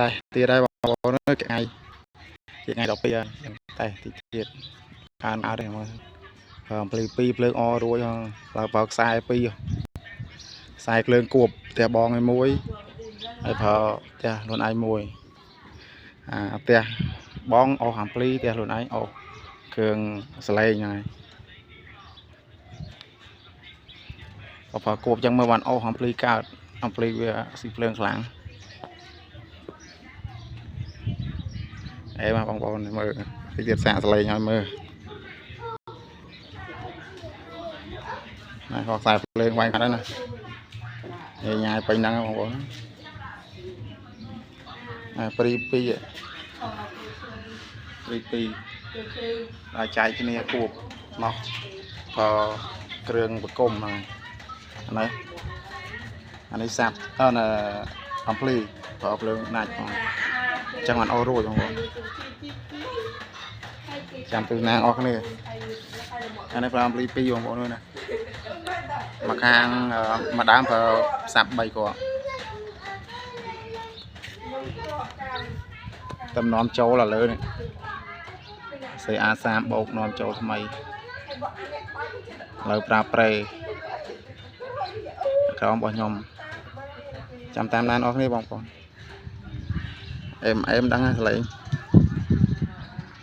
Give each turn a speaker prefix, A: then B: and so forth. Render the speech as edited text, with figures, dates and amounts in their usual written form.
A: តែទៀតហើយបងប្អូនគេថ្ងៃ12តែទៀតខានអត់ទេមើលអំភ្លឺ2ភ្លើងអរួចហើយប្រើខ្សែ2ខ្សែភ្លើងគួបផ្ទះបងឲ្យមួយហើយប្រើផ្ទះខ្លួនឯងមួយផ្ទះបងអស់អំភ្លឺផ្ទះខ្លួនឯងអស់គ្រឿងសលេងហើយបើប្រើគួបចឹងមើលបានអស់អំភ្លឺកើតអំភ្លឺវាស៊ីភ្លើងខ្លាំងមកបងប្អូនមើលទៀតសាកសលេងឲ្យមើលណាខខ្សែភ្លើងវាយខាត់ហើយណាញ៉ាយពេញហ្នឹងបងប្អូនព្រី2ដល់ចែកគ្នាគួបមកគ្រឿងបង្គំហ្នឹងអានេះសាប់អំភ្លឺប្រើភ្លើងណាច់ផងចឹងបានអស់រួចបងប្អូនចាំពីណាងអស់គ្នាអានេះប្រើអំភ្លឺ2បងប្អូនណាមកខាងមកដើមប្រើសាប់3គ្រាប់តំណំចូលឥឡូវនេះសេអា30បោកនាំចូលថ្មីឥឡូវប្រើប្រេក្រោមរបស់ខ្ញុំចាំតាមដានអស់គ្នាបងប្អូនអេមដឹងហ្នឹងសលេង